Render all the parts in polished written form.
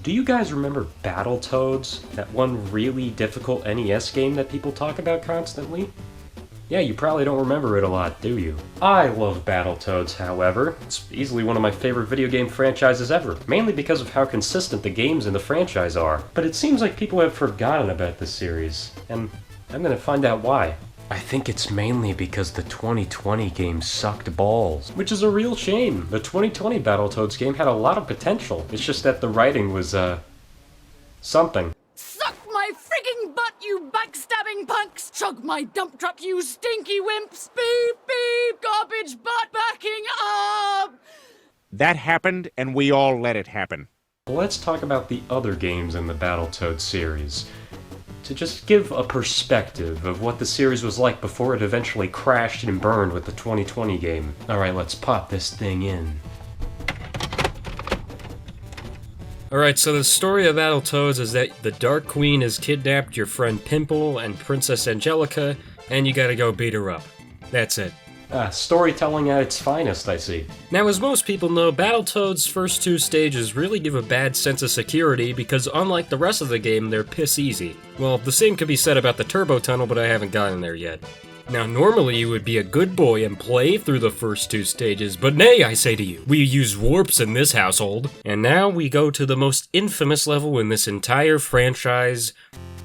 Do you guys remember Battletoads? That one really difficult NES game that people talk about constantly? Yeah, you probably don't remember it a lot, do you? I love Battletoads, however. It's easily one of my favorite video game franchises ever, mainly because of how consistent the games in the franchise are. But it seems like people have forgotten about this series, and I'm gonna find out why. I think it's mainly because the 2020 game sucked balls, which is a real shame. The 2020 Battletoads game had a lot of potential. It's just that the writing was, something. Suck my frigging butt, you backstabbing punks! Chug my dump truck, you stinky wimps! Beep, beep, garbage butt backing up! That happened, and we all let it happen. Let's talk about the other games in the Battletoads series, to just give a perspective of what the series was like before it eventually crashed and burned with the 2020 game. Alright, let's pop this thing in. Alright, so the story of Battletoads is that the Dark Queen has kidnapped your friend Pimple and Princess Angelica, and you gotta go beat her up. That's it. Storytelling at its finest, I see. Now, as most people know, Battletoads' first two stages really give a bad sense of security because unlike the rest of the game, they're piss easy. Well, the same could be said about the Turbo Tunnel, but I haven't gotten there yet. Now, normally you would be a good boy and play through the first two stages, but nay, I say to you, we use warps in this household. And now we go to the most infamous level in this entire franchise,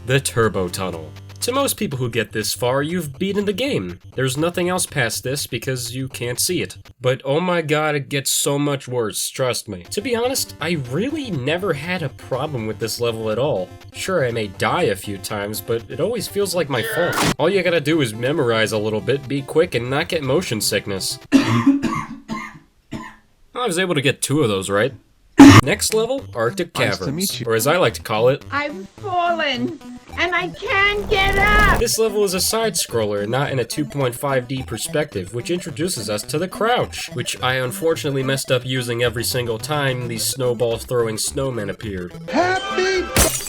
the Turbo Tunnel. To most people who get this far, you've beaten the game. There's nothing else past this because you can't see it. But oh my god, it gets so much worse, trust me. To be honest, I really never had a problem with this level at all. Sure, I may die a few times, but it always feels like my fault. All you gotta do is memorize a little bit, be quick, and not get motion sickness. I was able to get 2 of those right. Next level, Arctic Caverns, Nice to meet you. or as I like to call it, I've fallen, and I can't get up! this level is a side-scroller, not in a 2.5D perspective, which introduces us to the crouch, which I unfortunately messed up using every single time these snowball-throwing snowmen appeared.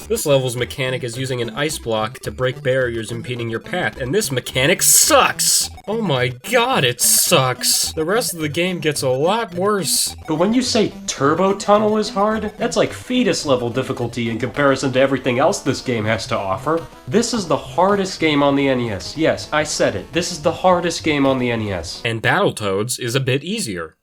This level's mechanic is using an ice block to break barriers impeding your path, and this mechanic sucks! Oh my god, it sucks! The rest of the game gets a lot worse. But when you say Turbo Tunnel is hard, that's like fetus level difficulty in comparison to everything else this game has to offer. This is the hardest game on the NES. Yes, I said it. This is the hardest game on the NES. And Battletoads is a bit easier.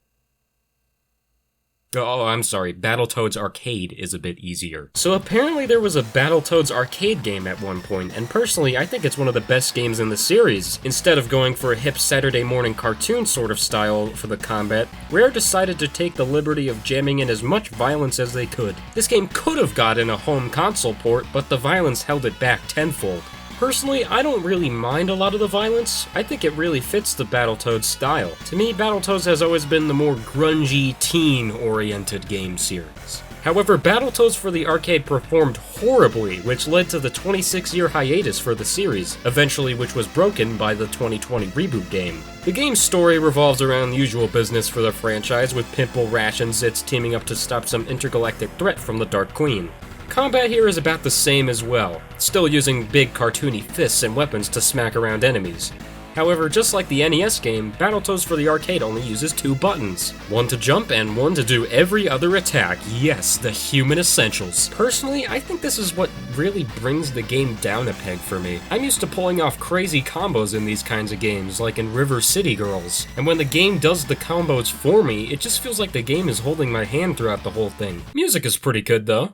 Oh, I'm sorry, Battletoads Arcade is a bit easier. So apparently there was a Battletoads arcade game at one point, and personally I think it's one of the best games in the series. Instead of going for a hip Saturday morning cartoon sort of style for the combat, Rare decided to take the liberty of jamming in as much violence as they could. This game could have gotten a home console port, but the violence held it back tenfold. Personally, I don't really mind a lot of the violence. I think it really fits the Battletoads style. To me, Battletoads has always been the more grungy, teen-oriented game series. However, Battletoads for the arcade performed horribly, which led to the 26-year hiatus for the series, eventually which was broken by the 2020 reboot game. The game's story revolves around the usual business for the franchise, with Pimple, Rash, and Zitz teaming up to stop some intergalactic threat from the Dark Queen. Combat here is about the same as well, still using big cartoony fists and weapons to smack around enemies. However, just like the NES game, Battletoads for the arcade only uses 2 buttons. One to jump and one to do every other attack. Yes, the human essentials. Personally, I think this is what really brings the game down a peg for me. I'm used to pulling off crazy combos in these kinds of games, like in River City Girls. And when the game does the combos for me, it just feels like the game is holding my hand throughout the whole thing. Music is pretty good though.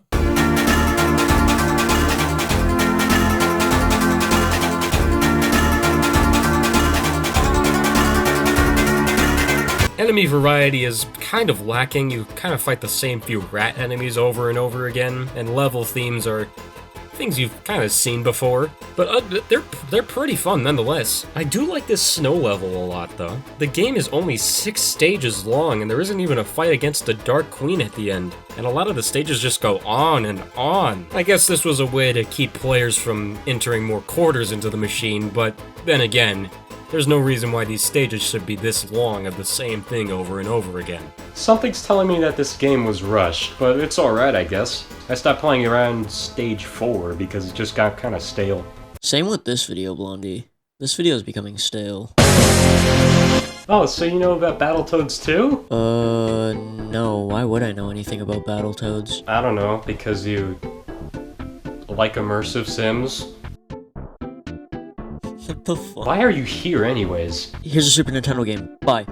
Enemy variety is kind of lacking. You kind of fight the same few rat enemies over and over again, and level themes are things you've kind of seen before, but they're pretty fun nonetheless. I do like this snow level a lot though. The game is only 6 stages long, and there isn't even a fight against the Dark Queen at the end, and a lot of the stages just go on and on. I guess this was a way to keep players from entering more quarters into the machine, but then again, there's no reason why these stages should be this long of the same thing over and over again. Something's telling me that this game was rushed, but it's alright, I guess. I stopped playing around stage 4 because it just got kinda stale. Same with this video, Blondie. This video is becoming stale. Oh, so you know about Battletoads too? No. Why would I know anything about Battletoads? I don't know, because you like immersive sims? What the fuck? Why are you here anyways? Here's a Super Nintendo game. Bye.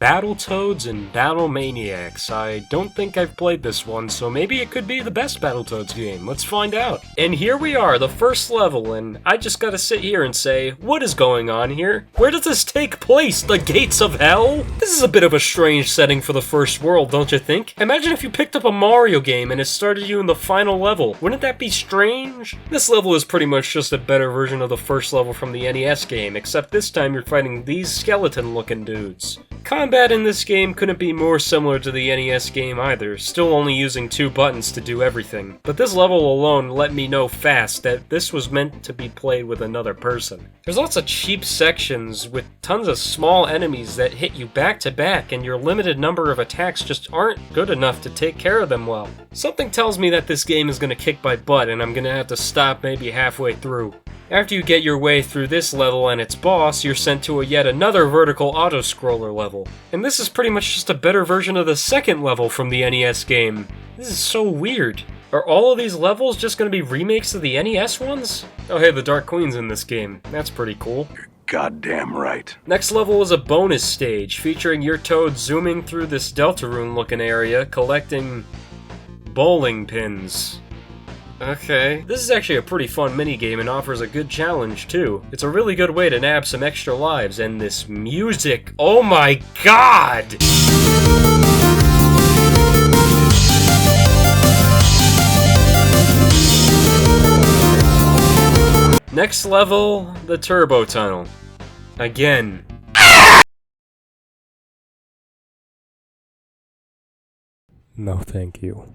Battletoads and Battle Maniacs. I don't think I've played this one, so maybe it could be the best Battletoads game. Let's find out. And here we are, the first level, and I just gotta sit here and say, what is going on here? Where does this take place? The gates of hell? This is a bit of a strange setting for the first world, don't you think? Imagine if you picked up a Mario game and it started you in the final level. Wouldn't that be strange? This level is pretty much just a better version of the first level from the NES game, except this time you're fighting these skeleton-looking dudes. Combat in this game couldn't be more similar to the NES game either, still only using 2 buttons to do everything. But this level alone let me know fast that this was meant to be played with another person. There's lots of cheap sections with tons of small enemies that hit you back to back, and your limited number of attacks just aren't good enough to take care of them well. Something tells me that this game is gonna kick my butt and I'm gonna have to stop maybe halfway through. After you get your way through this level and its boss, you're sent to yet another vertical auto-scroller level. And this is pretty much just a better version of the second level from the NES game. This is so weird. Are all of these levels just gonna be remakes of the NES ones? Oh hey, the Dark Queen's in this game. That's pretty cool. Goddamn right. Next level is a bonus stage, featuring your Toad zooming through this Deltarune-looking area, collecting bowling pins. Okay. This is actually a pretty fun minigame and offers a good challenge, too. It's a really good way to nab some extra lives, and this music, oh my god! Next level, the Turbo Tunnel. Again. No, thank you.